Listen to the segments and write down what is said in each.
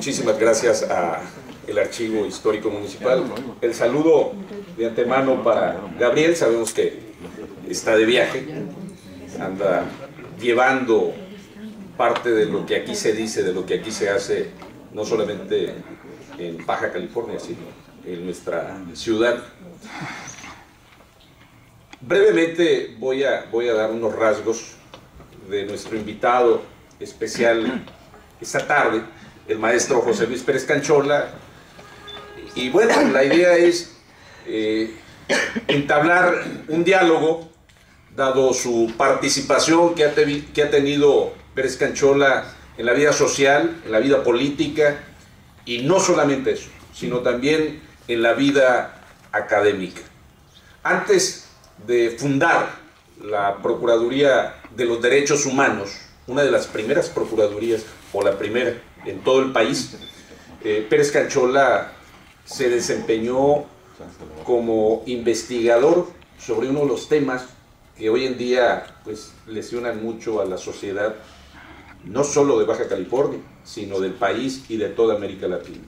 muchísimas gracias al Archivo Histórico Municipal. El saludo de antemano para Gabriel, sabemos que está de viaje, anda llevando parte de lo que aquí se dice, de lo que aquí se hace, no solamente en Baja California, sino en nuestra ciudad. Brevemente voy a dar unos rasgos de nuestro invitado especial esta tarde, el maestro José Luis Pérez Canchola. Y bueno, la idea es entablar un diálogo, dado su participación que ha tenido Pérez Canchola en la vida social, en la vida política, y no solamente eso, sino también en la vida académica. Antes de fundar la Procuraduría de los Derechos Humanos, una de las primeras procuradurías, o la primera en todo el país, Pérez Canchola se desempeñó como investigador sobre uno de los temas que hoy en día pues lesionan mucho a la sociedad, no solo de Baja California, sino del país y de toda América Latina,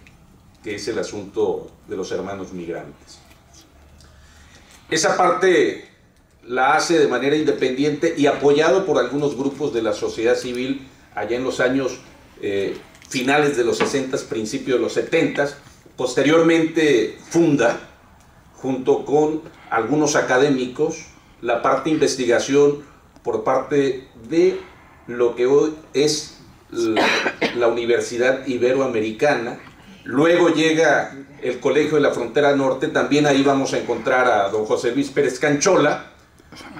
que es el asunto de los hermanos migrantes. Esa parte la hace de manera independiente y apoyado por algunos grupos de la sociedad civil allá en los años finales de los 60, principios de los 70. Posteriormente funda, junto con algunos académicos, la parte de investigación por parte de lo que hoy es la Universidad Iberoamericana. Luego llega el Colegio de la Frontera Norte, también ahí vamos a encontrar a don José Luis Pérez Canchola,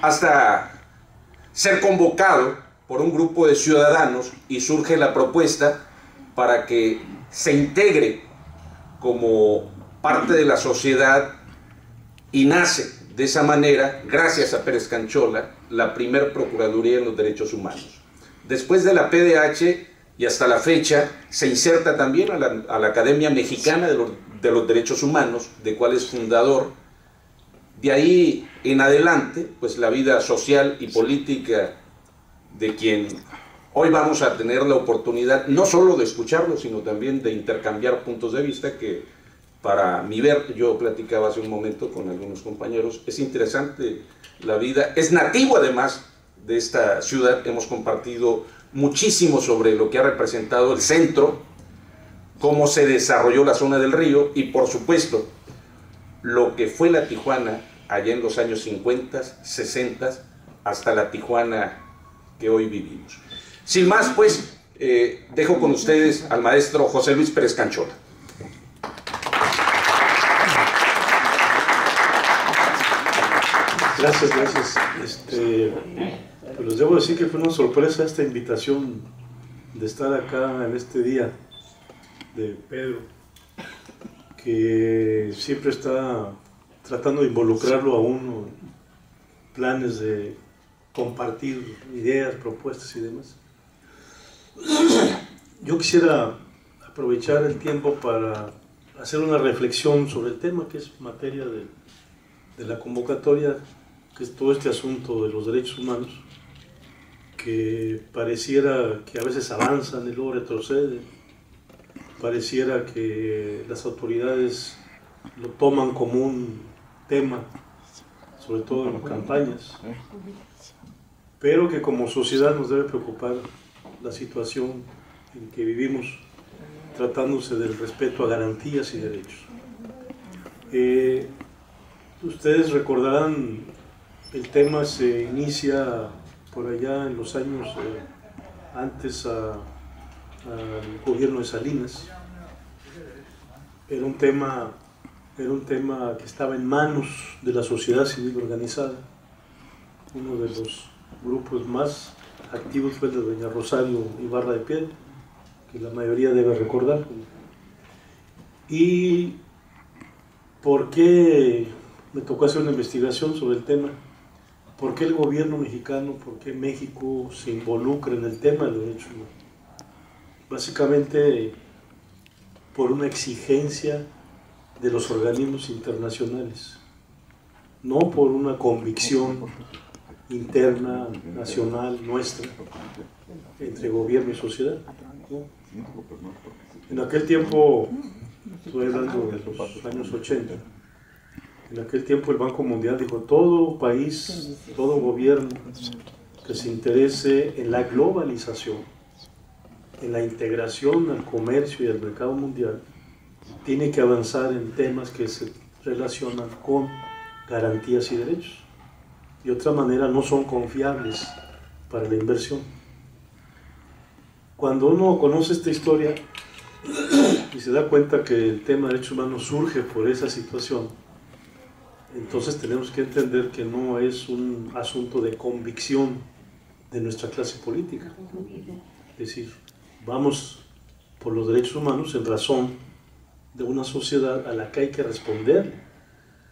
hasta ser convocado por un grupo de ciudadanos y surge la propuesta para que se integre como parte de la sociedad, y nace de esa manera, gracias a Pérez Canchola, la primer Procuraduría de los Derechos Humanos. Después de la PDH y hasta la fecha se inserta también a la Academia Mexicana de los Derechos Humanos, de cual es fundador. De ahí en adelante, pues la vida social y política de quien hoy vamos a tener la oportunidad no solo de escucharlo, sino también de intercambiar puntos de vista, que para mi ver, yo platicaba hace un momento con algunos compañeros, es interesante la vida, es nativo además de esta ciudad, hemos compartido muchísimo sobre lo que ha representado el centro, cómo se desarrolló la zona del río y por supuesto lo que fue la Tijuana allá en los años 50, 60, hasta la Tijuana que hoy vivimos. Sin más, pues, dejo con ustedes al maestro José Luis Pérez Canchola. Gracias. Pues les debo decir que fue una sorpresa esta invitación de estar acá en este día de Pedro, que siempre está tratando de involucrarlo a uno en planes de compartir ideas, propuestas y demás. Yo quisiera aprovechar el tiempo para hacer una reflexión sobre el tema que es materia de la convocatoria, que es todo este asunto de los derechos humanos, que pareciera que a veces avanzan y luego retroceden, pareciera que las autoridades lo toman como un tema, sobre todo en campañas, pero que como sociedad nos debe preocupar la situación en que vivimos, tratándose del respeto a garantías y derechos. Ustedes recordarán, el tema se inicia por allá en los años antes al gobierno de Salinas. Era un tema que estaba en manos de la sociedad civil organizada. Uno de los grupos más activos fue el de doña Rosario Ibarra de Piedra, que la mayoría debe recordar. ¿Y por qué me tocó hacer una investigación sobre el tema? ¿Por qué el gobierno mexicano, por qué México se involucra en el tema de los derechos humanos? Básicamente por una exigencia de los organismos internacionales, no por una convicción interna, nacional, nuestra, entre gobierno y sociedad, ¿no? En aquel tiempo, estoy hablando de los años 80, en aquel tiempo el Banco Mundial dijo: todo país, todo gobierno que se interese en la globalización, en la integración al comercio y al mercado mundial, tiene que avanzar en temas que se relacionan con garantías y derechos. De otra manera no son confiables para la inversión. Cuando uno conoce esta historia y se da cuenta que el tema de derechos humanos surge por esa situación, entonces tenemos que entender que no es un asunto de convicción de nuestra clase política. Es decir, vamos por los derechos humanos en razón de una sociedad a la que hay que responder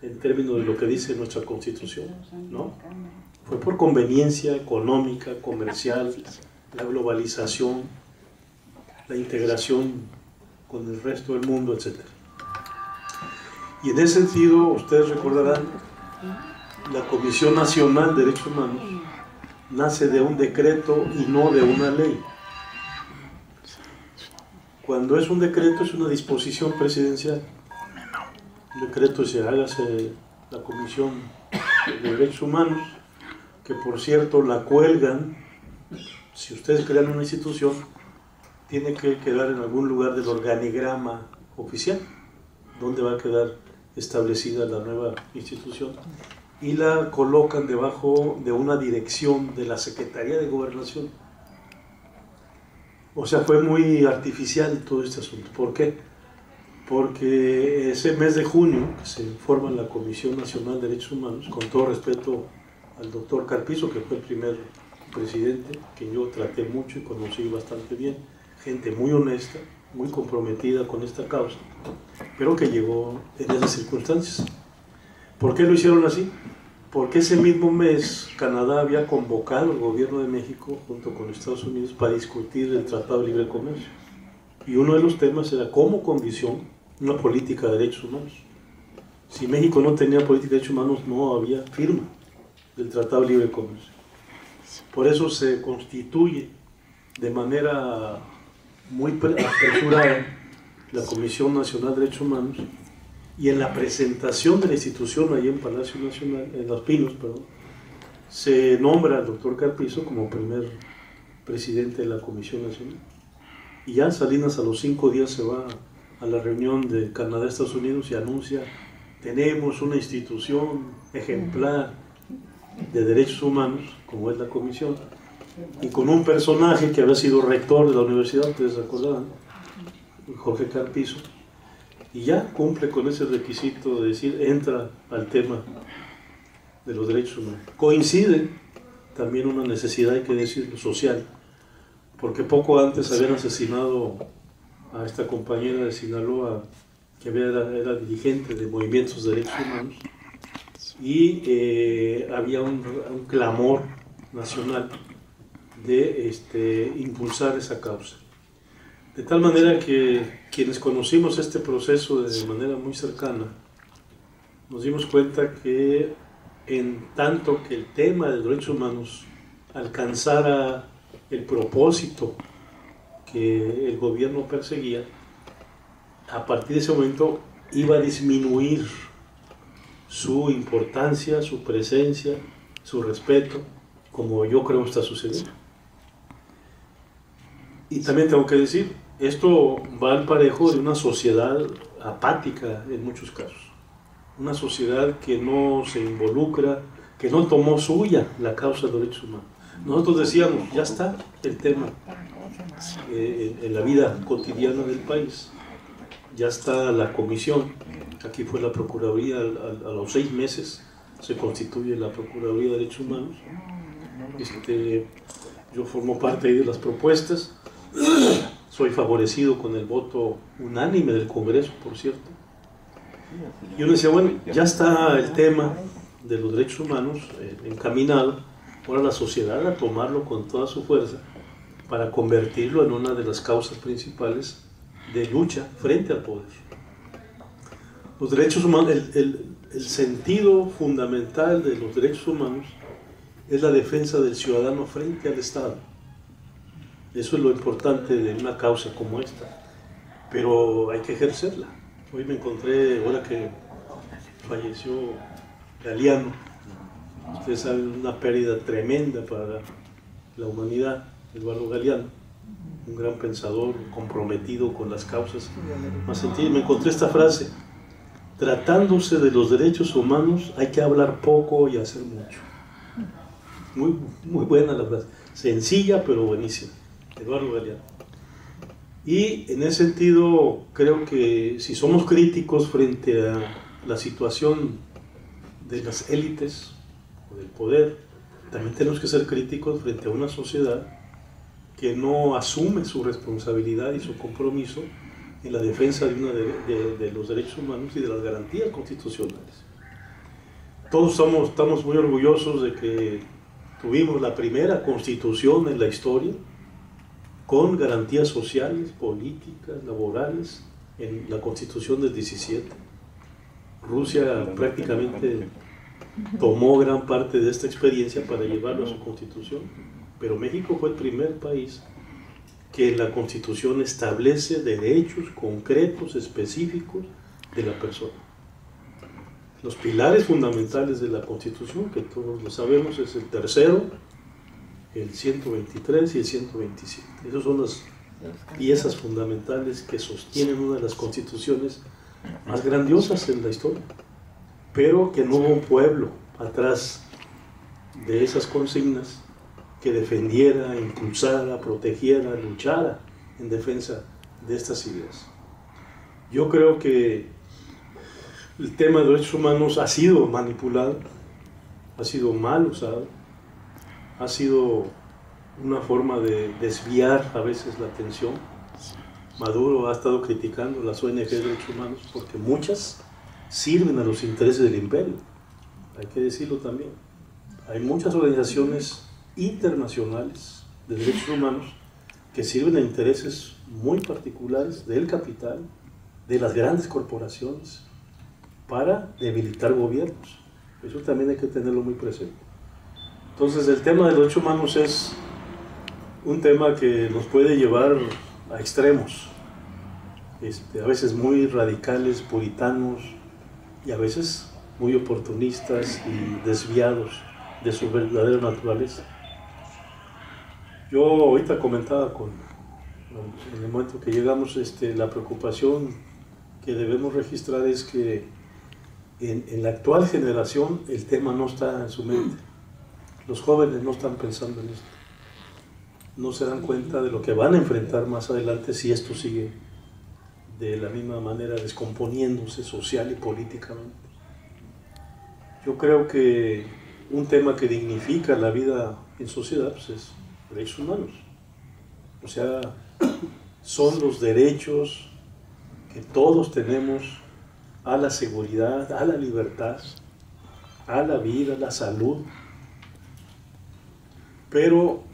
en términos de lo que dice nuestra Constitución, ¿no? Fue por conveniencia económica, comercial, la globalización, la integración con el resto del mundo, etc. Y en ese sentido, ustedes recordarán, la Comisión Nacional de Derechos Humanos nace de un decreto y no de una ley. Cuando es un decreto, es una disposición presidencial. El decreto dice: hágase la Comisión de Derechos Humanos, que por cierto la cuelgan. Si ustedes crean una institución, tiene que quedar en algún lugar del organigrama oficial, donde va a quedar establecida la nueva institución, y la colocan debajo de una dirección de la Secretaría de Gobernación. O sea, fue muy artificial todo este asunto. ¿Por qué? Porque ese mes de junio, que se forma la Comisión Nacional de Derechos Humanos, con todo respeto al doctor Carpizo, que fue el primer presidente, que yo traté mucho y conocí bastante bien, gente muy honesta, muy comprometida con esta causa, pero que llegó en esas circunstancias. ¿Por qué lo hicieron así? Porque ese mismo mes Canadá había convocado al gobierno de México junto con Estados Unidos para discutir el Tratado de Libre Comercio. Y uno de los temas era como condición una política de derechos humanos. Si México no tenía política de derechos humanos, no había firma del Tratado de Libre Comercio. Por eso se constituye de manera muy apresurada la Comisión Nacional de Derechos Humanos, y en la presentación de la institución allí en Palacio Nacional, en Los Pinos, perdón, se nombra al doctor Carpizo como primer presidente de la Comisión Nacional. Y ya Salinas a los 5 días se va a la reunión de Canadá-Estados Unidos y anuncia: tenemos una institución ejemplar de derechos humanos, como es la Comisión, y con un personaje que había sido rector de la universidad, ustedes se acordarán, Jorge Carpizo, y ya cumple con ese requisito de decir, entra al tema de los derechos humanos. Coincide también una necesidad, hay que decirlo, social, porque poco antes habían asesinado a esta compañera de Sinaloa, que era dirigente de movimientos de derechos humanos, y había un clamor nacional de impulsar esa causa. De tal manera que quienes conocimos este proceso de manera muy cercana, nos dimos cuenta que en tanto que el tema de derechos humanos alcanzara el propósito que el gobierno perseguía, a partir de ese momento iba a disminuir su importancia, su presencia, su respeto, como yo creo está sucediendo. Y también tengo que decir, esto va al parejo de una sociedad apática en muchos casos. Una sociedad que no se involucra, que no tomó suya la causa de los derechos humanos. Nosotros decíamos, ya está el tema en la vida cotidiana del país. Ya está la comisión. Aquí fue la Procuraduría, a los 6 meses se constituye la Procuraduría de Derechos Humanos. Yo formo parte de las propuestas. Soy favorecido con el voto unánime del Congreso, por cierto. Y uno decía, bueno, ya está el tema de los derechos humanos encaminado, ahora la sociedad a tomarlo con toda su fuerza para convertirlo en una de las causas principales de lucha frente al poder. Los derechos humanos, el sentido fundamental de los derechos humanos es la defensa del ciudadano frente al Estado. Eso es lo importante de una causa como esta, pero hay que ejercerla. Hoy me encontré, ahora que falleció Galeano, ustedes saben, una pérdida tremenda para la humanidad, Eduardo Galeano, un gran pensador comprometido con las causas más sencillas. Me encontré esta frase: tratándose de los derechos humanos hay que hablar poco y hacer mucho. Muy buena la frase, sencilla pero buenísima, Eduardo Galeano. Y en ese sentido creo que si somos críticos frente a la situación de las élites o del poder, también tenemos que ser críticos frente a una sociedad que no asume su responsabilidad y su compromiso en la defensa de los derechos humanos y de las garantías constitucionales. Todos estamos muy orgullosos de que tuvimos la primera constitución en la historia con garantías sociales, políticas, laborales, en la constitución del 17. Rusia prácticamente tomó gran parte de esta experiencia para llevarlo a su constitución, pero México fue el primer país que en la constitución establece derechos concretos, específicos de la persona. Los pilares fundamentales de la constitución, que todos lo sabemos, es el tercero, el 123 y el 127. Esas son las piezas fundamentales que sostienen una de las constituciones más grandiosas en la historia, pero que no hubo un pueblo atrás de esas consignas que defendiera, impulsara, protegiera, luchara en defensa de estas ideas. Yo creo que el tema de los derechos humanos ha sido manipulado, ha sido mal usado, ha sido una forma de desviar a veces la atención. Maduro ha estado criticando las ONG de derechos humanos porque muchas sirven a los intereses del imperio, hay que decirlo también. Hay muchas organizaciones internacionales de derechos humanos que sirven a intereses muy particulares del capital, de las grandes corporaciones, para debilitar gobiernos. Eso también hay que tenerlo muy presente. Entonces el tema de los derechos humanos es un tema que nos puede llevar a extremos, a veces muy radicales, puritanos, y a veces muy oportunistas y desviados de su verdadera naturaleza. Yo ahorita comentaba en el momento que llegamos, la preocupación que debemos registrar es que en la actual generación el tema no está en su mente. Los jóvenes no están pensando en esto. No se dan cuenta de lo que van a enfrentar más adelante si esto sigue de la misma manera descomponiéndose social y políticamente. Yo creo que un tema que dignifica la vida en sociedad pues es derechos humanos. O sea, son los derechos que todos tenemos a la seguridad, a la libertad, a la vida, a la salud. Pero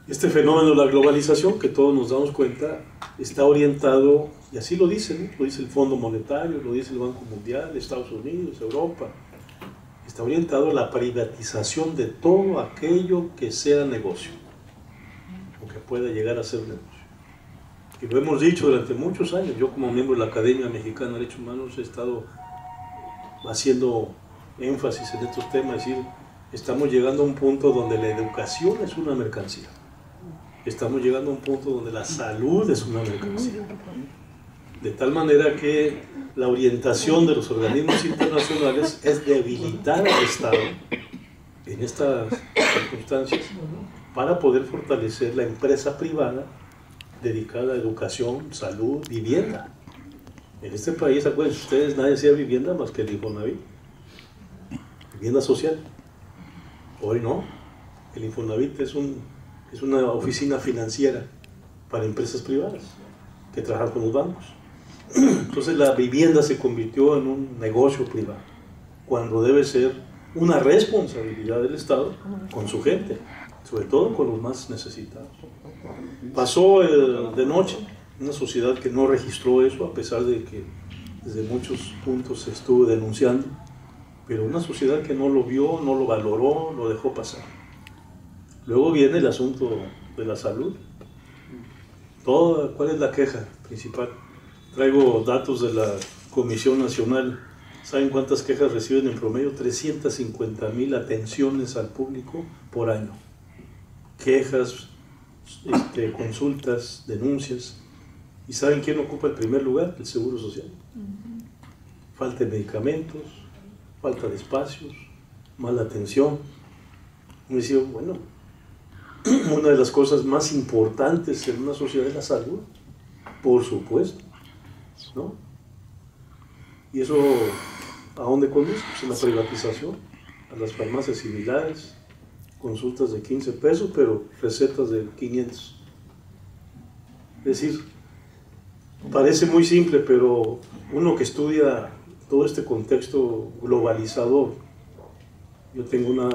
este fenómeno de la globalización, que todos nos damos cuenta, está orientado, y así lo dice, ¿no? Lo dice el Fondo Monetario, lo dice el Banco Mundial, Estados Unidos, Europa, está orientado a la privatización de todo aquello que sea negocio, o que pueda llegar a ser negocio. Y lo hemos dicho durante muchos años. Yo como miembro de la Academia Mexicana de Derechos Humanos he estado haciendo énfasis en estos temas, es decir, estamos llegando a un punto donde la educación es una mercancía. Estamos llegando a un punto donde la salud es una mercancía. De tal manera que la orientación de los organismos internacionales es debilitar al Estado en estas circunstancias para poder fortalecer la empresa privada dedicada a educación, salud, vivienda. En este país, acuérdense ustedes, nadie hacía vivienda más que el Infonavit, vivienda social. Hoy no, el Infonavit es una oficina financiera para empresas privadas que trabajan con los bancos. Entonces la vivienda se convirtió en un negocio privado, cuando debe ser una responsabilidad del Estado con su gente, sobre todo con los más necesitados. Pasó de noche, una sociedad que no registró eso, a pesar de que desde muchos puntos se estuvo denunciando, pero una sociedad que no lo vio, no lo valoró, lo dejó pasar. Luego viene el asunto de la salud. ¿Cuál es la queja principal? Traigo datos de la Comisión Nacional. ¿Saben cuántas quejas reciben en promedio? 350,000 atenciones al público por año. Quejas, consultas, denuncias. ¿Y saben quién ocupa el primer lugar? El Seguro Social. Falta de medicamentos, falta de espacios, mala atención. Me decía, bueno, una de las cosas más importantes en una sociedad es la salud, por supuesto, ¿no? Y eso, ¿a dónde conduce? Pues en la privatización, a las farmacias similares, consultas de 15 pesos, pero recetas de 500. Es decir, parece muy simple, pero uno que estudia todo este contexto globalizador, yo tengo una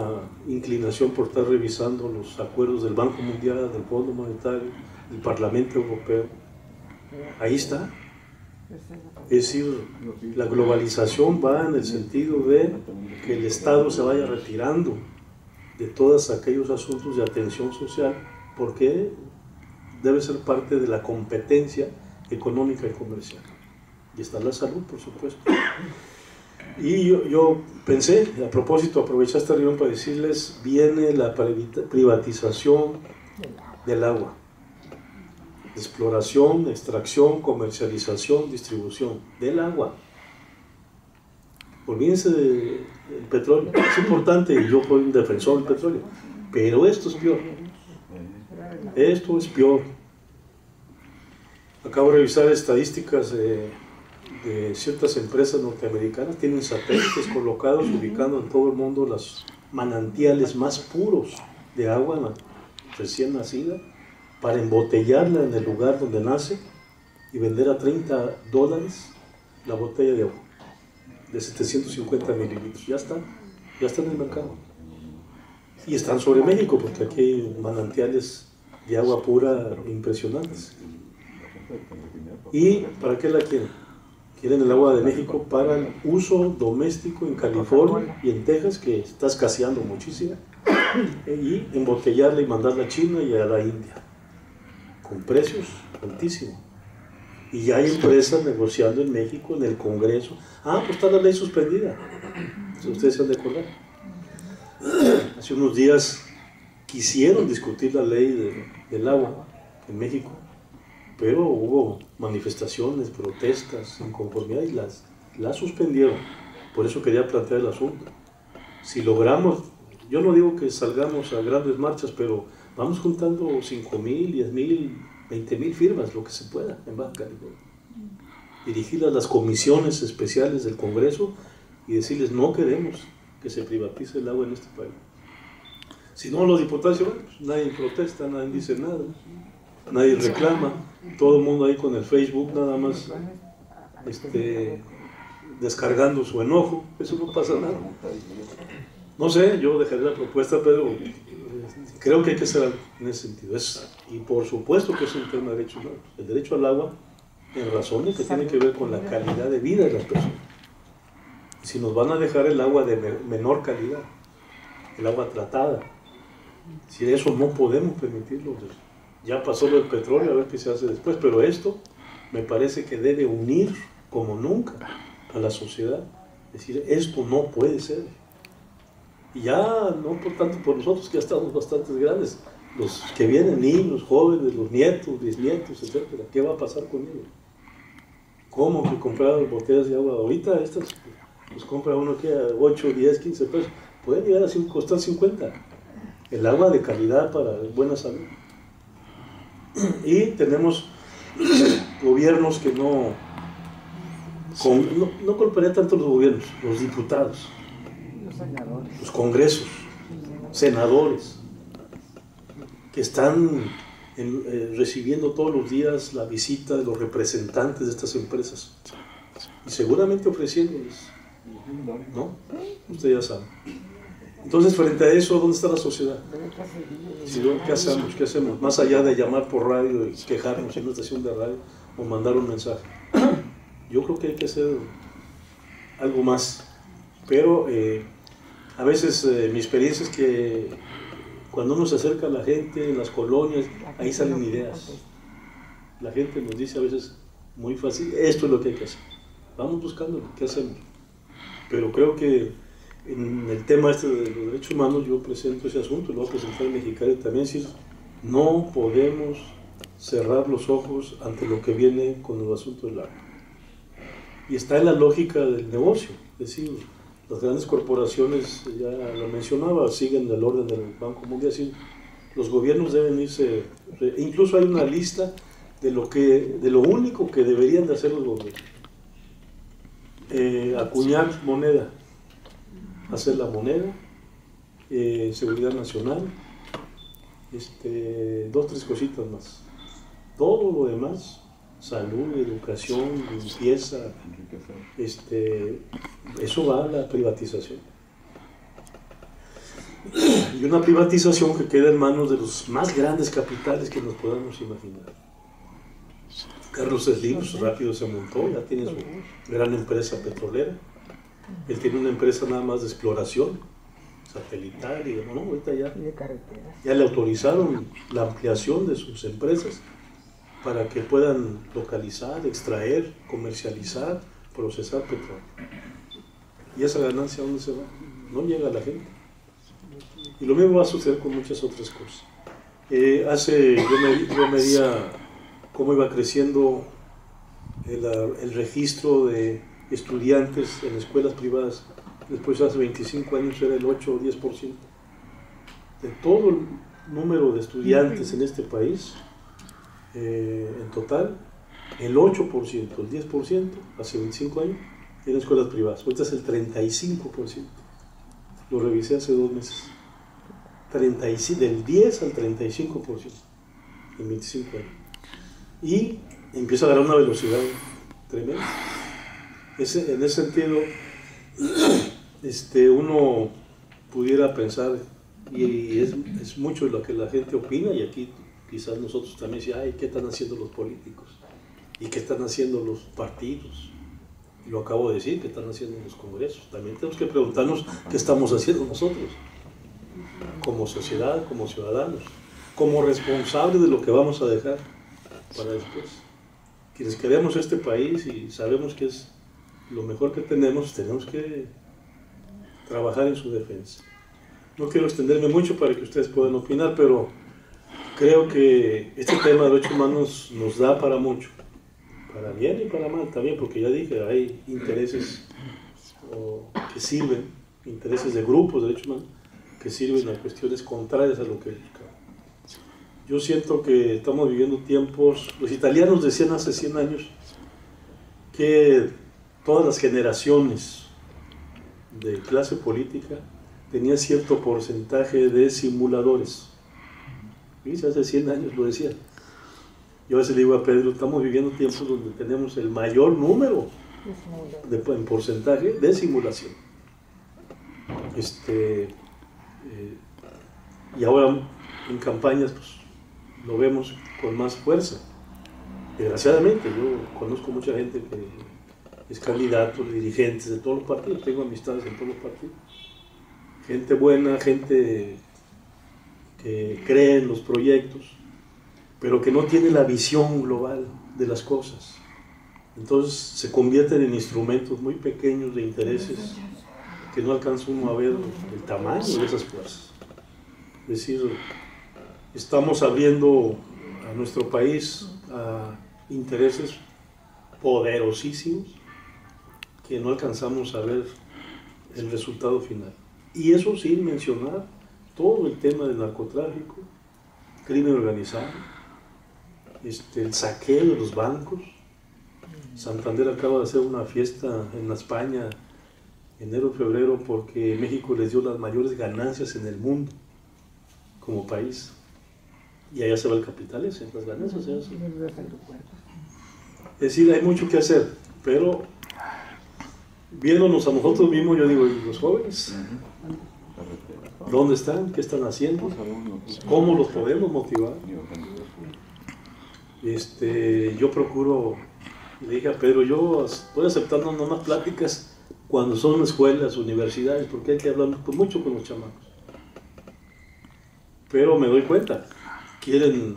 inclinación por estar revisando los acuerdos del Banco Mundial, del Fondo Monetario, del Parlamento Europeo. Ahí está. Es decir, la globalización va en el sentido de que el Estado se vaya retirando de todos aquellos asuntos de atención social, porque debe ser parte de la competencia económica y comercial. Y está la salud, por supuesto. Y yo pensé, a propósito, aproveché esta reunión para decirles, viene la privatización del agua. Exploración, extracción, comercialización, distribución del agua. Olvídense del petróleo. Es importante, y yo soy un defensor del petróleo, pero esto es peor. Esto es peor. Acabo de revisar estadísticas de ciertas empresas norteamericanas. Tienen satélites colocados ubicando en todo el mundo los manantiales más puros de agua recién nacida, para embotellarla en el lugar donde nace y vender a $30 la botella de agua de 750 mililitros. Ya está en el mercado. Y están sobre México, porque aquí hay manantiales de agua pura impresionantes. ¿Y para qué la quieren? Quieren el agua de México para el uso doméstico en California y en Texas, que está escaseando muchísimo, y embotellarla y mandarla a China y a la India, con precios altísimos. Y ya hay empresas negociando en México, en el Congreso. Pues está la ley suspendida. Ustedes se han de acordar. Hace unos días quisieron discutir la ley del agua en México, pero hubo manifestaciones, protestas, inconformidad y las suspendieron. Por eso quería plantear el asunto. Si logramos, yo no digo que salgamos a grandes marchas, pero vamos juntando 5,000, 10,000, 20,000 firmas, lo que se pueda en Baja California. Dirigir a las comisiones especiales del Congreso y decirles, no queremos que se privatice el agua en este país. Si no, los diputados dicen, bueno, pues nadie protesta, nadie dice nada, nadie reclama, todo el mundo ahí con el Facebook nada más descargando su enojo, eso no pasa nada. No sé, yo dejaré la propuesta, pero creo que hay que hacer algo en ese sentido. Y por supuesto que es un tema de derechos humanos. El derecho al agua, en razones que tienen que ver con la calidad de vida de las personas. Si nos van a dejar el agua de menor calidad, el agua tratada, si eso no podemos permitirlo, ya pasó lo del petróleo, a ver qué se hace después, pero esto me parece que debe unir como nunca a la sociedad. Es decir, esto no puede ser. Y ya no por tanto por nosotros, que ya estamos bastante grandes, los que vienen, niños, jóvenes, los nietos, bisnietos, etcétera, ¿qué va a pasar con ellos? ¿Cómo que comprar botellas de agua? Ahorita estas, pues compra uno que a 8, 10, 15 pesos, pueden llegar a costar 50. El agua de calidad para buena salud. Y tenemos gobiernos que no culparía tanto los gobiernos, los diputados, los congresos, senadores, que están recibiendo todos los días la visita de los representantes de estas empresas y seguramente ofreciéndoles, ¿no? Usted ya sabe. Entonces, frente a eso, ¿dónde está la sociedad? ¿Qué hacemos? ¿Qué hacemos? Más allá de llamar por radio y quejarnos en una estación de radio o mandar un mensaje. Yo creo que hay que hacer algo más. Pero a veces mi experiencia es que cuando uno se acerca a la gente en las colonias, ahí salen ideas. La gente nos dice a veces muy fácil, esto es lo que hay que hacer. Vamos buscando qué hacemos. Pero creo que en el tema este de los derechos humanos yo presento ese asunto, lo voy a presentar en Mexicali también, es decir, no podemos cerrar los ojos ante lo que viene con el asunto del agua. Y está en la lógica del negocio, es decir, las grandes corporaciones, ya lo mencionaba, siguen el orden del Banco Mundial, es decir, los gobiernos deben irse, incluso hay una lista de lo único que deberían de hacer los gobiernos. Acuñar moneda, hacer la moneda, seguridad nacional, 2, 3 cositas más. Todo lo demás, salud, educación, limpieza, eso va a la privatización. Y una privatización que queda en manos de los más grandes capitales que nos podamos imaginar. Carlos Slim rápido se montó, ya tiene su gran empresa petrolera. Él tiene una empresa nada más de exploración satelital y no, ahorita ya le autorizaron la ampliación de sus empresas para que puedan localizar, extraer, comercializar, procesar petróleo. ¿Y esa ganancia a dónde se va? No llega a la gente. Y lo mismo va a suceder con muchas otras cosas. Yo medía cómo iba creciendo el registro de estudiantes en escuelas privadas. Después, hace 25 años, era el 8 o 10%. De todo el número de estudiantes en este país, en total, el 8%, el 10%, hace 25 años, en escuelas privadas. Ahorita es el 35%. Lo revisé hace 2 meses. Del 10 al 35% en 25 años. Y empieza a dar una velocidad tremenda. En ese sentido, uno pudiera pensar, y es mucho lo que la gente opina, y aquí quizás nosotros también decimos, ay, ¿qué están haciendo los políticos? ¿Y qué están haciendo los partidos? Y lo acabo de decir, ¿qué están haciendo los congresos? También tenemos que preguntarnos qué estamos haciendo nosotros, como sociedad, como ciudadanos, como responsables de lo que vamos a dejar para después. Quienes queremos este país y sabemos que es lo mejor que tenemos que trabajar en su defensa. No quiero extenderme mucho para que ustedes puedan opinar, pero creo que este tema de derechos humanos nos da para mucho, para bien y para mal también, porque ya dije, hay intereses que sirven, intereses de grupos de derechos humanos, que sirven a cuestiones contrarias a lo que buscamos. Yo siento que estamos viviendo tiempos, los italianos decían hace 100 años que todas las generaciones de clase política tenían cierto porcentaje de simuladores. ¿Viste? Hace 100 años lo decían. Yo a veces le digo a Pedro, estamos viviendo tiempos donde tenemos el mayor número en porcentaje de simulación. Y ahora en campañas pues, lo vemos con más fuerza. Desgraciadamente, yo conozco mucha gente que es candidato, dirigentes de todos los partidos, tengo amistades en todos los partidos. Gente buena, gente que cree en los proyectos, pero que no tiene la visión global de las cosas. Entonces se convierten en instrumentos muy pequeños de intereses que no alcanza uno a ver el tamaño de esas fuerzas. Es decir, estamos abriendo a nuestro país a intereses poderosísimos que no alcanzamos a ver el resultado final. Y eso sin mencionar todo el tema del narcotráfico, crimen organizado, el saqueo de los bancos. Santander acaba de hacer una fiesta en España, enero, febrero, porque México les dio las mayores ganancias en el mundo como país. Y allá se va el capital ese, las ganancias. Es decir, hay mucho que hacer, pero viéndonos a nosotros mismos, yo digo, ¿y los jóvenes? ¿Dónde están? ¿Qué están haciendo? ¿Cómo los podemos motivar? Yo procuro, le dije a Pedro, yo estoy aceptando nomás pláticas cuando son escuelas, universidades, porque hay que hablar mucho con los chamacos. Pero me doy cuenta, quieren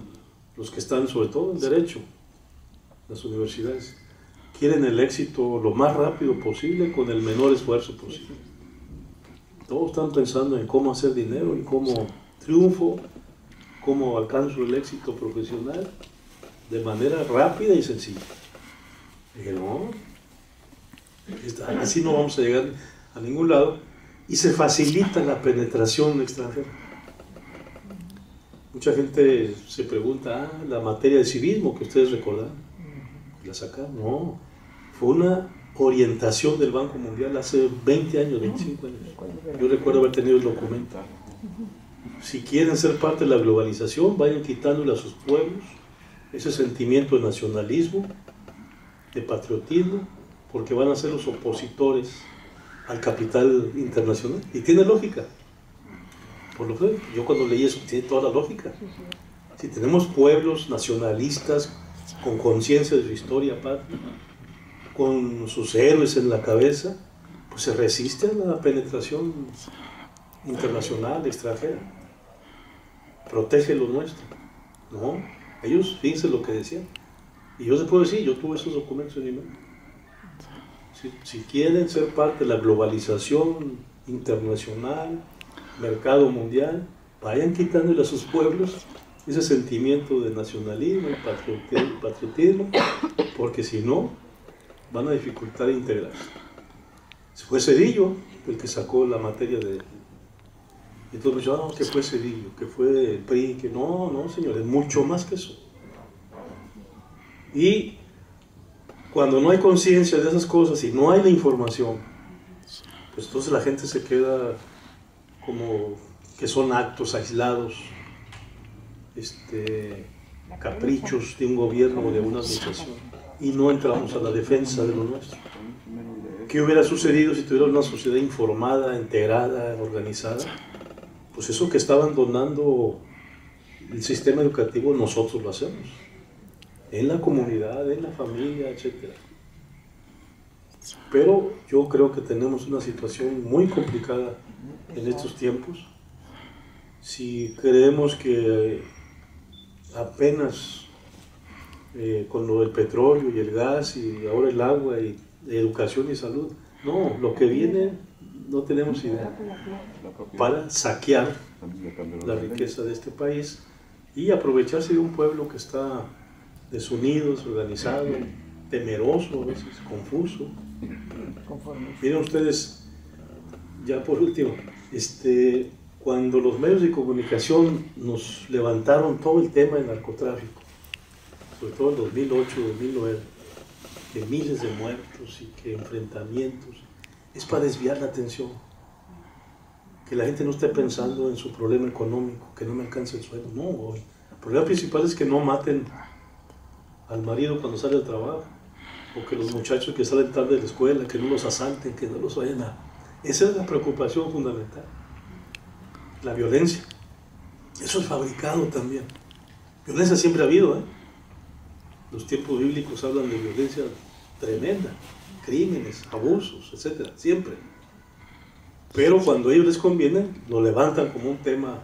los que están sobre todo en derecho, las universidades. Quieren el éxito lo más rápido posible con el menor esfuerzo posible. Todos están pensando en cómo hacer dinero y cómo triunfo, cómo alcanzo el éxito profesional de manera rápida y sencilla. Dije, no, así no vamos a llegar a ningún lado, y se facilita la penetración extranjera. Mucha gente se pregunta, la materia de civismo que ustedes recordaron, la sacaron. No, fue una orientación del Banco Mundial hace 20 años, 25 años. Yo recuerdo haber tenido el documento. Si quieren ser parte de la globalización, vayan quitándole a sus pueblos ese sentimiento de nacionalismo, de patriotismo, porque van a ser los opositores al capital internacional. Y tiene lógica. Por lo que yo cuando leí eso, tiene toda la lógica. Si tenemos pueblos nacionalistas con conciencia de su historia patria, con sus héroes en la cabeza, pues se resiste a la penetración internacional, extranjera. Protege lo nuestro. No, ellos, fíjense lo que decían. Y yo les puedo decir, yo tuve esos documentos en mi mano. Si quieren ser parte de la globalización internacional, mercado mundial, vayan quitándole a sus pueblos ese sentimiento de nacionalismo y patriotismo, porque si no, van a dificultar integrarse. Fue Zedillo el que sacó la materia de... Entonces yo, no, que fue Zedillo, que fue el PRI, que no, señores, mucho más que eso. Y cuando no hay conciencia de esas cosas y no hay la información, pues entonces la gente se queda como que son actos aislados, caprichos de un gobierno o de una administración, y no entramos a la defensa de lo nuestro. ¿Qué hubiera sucedido si tuviera una sociedad informada, integrada, organizada? Pues eso que está abandonando el sistema educativo, nosotros lo hacemos, en la comunidad, en la familia, etc. Pero yo creo que tenemos una situación muy complicada en estos tiempos. Si creemos que apenas con lo del petróleo y el gas y ahora el agua y educación y salud, no, lo que viene no tenemos idea, para saquear la riqueza de este país y aprovecharse de un pueblo que está desunido, desorganizado, temeroso, a veces confuso. Miren ustedes, ya por último, cuando los medios de comunicación nos levantaron todo el tema del narcotráfico, sobre todo en 2008, 2009, que miles de muertos y que enfrentamientos, es para desviar la atención, que la gente no esté pensando en su problema económico, que no me alcance el sueldo. No, el problema principal es que no maten al marido cuando sale al trabajo, o que los muchachos que salen tarde de la escuela, que no los asalten, que no los vayan a... Esa es la preocupación fundamental. La violencia. Eso es fabricado también. Violencia siempre ha habido, ¿eh? Los tiempos bíblicos hablan de violencia tremenda, crímenes, abusos, etcétera, siempre. Pero cuando a ellos les conviene, lo levantan como un tema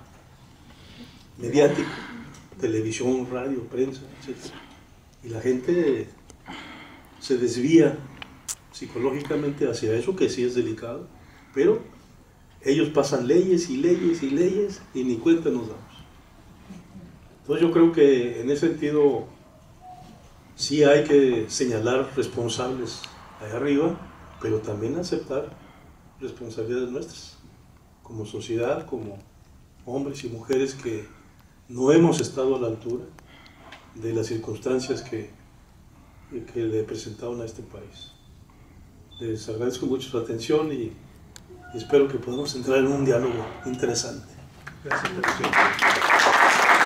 mediático, televisión, radio, prensa, etcétera. Y la gente se desvía psicológicamente hacia eso, que sí es delicado, pero ellos pasan leyes y leyes y leyes y ni cuenta nos damos. Entonces yo creo que en ese sentido sí hay que señalar responsables allá arriba, pero también aceptar responsabilidades nuestras, como sociedad, como hombres y mujeres que no hemos estado a la altura de las circunstancias que le presentaron a este país. Les agradezco mucho su atención y espero que podamos entrar en un diálogo interesante. Gracias.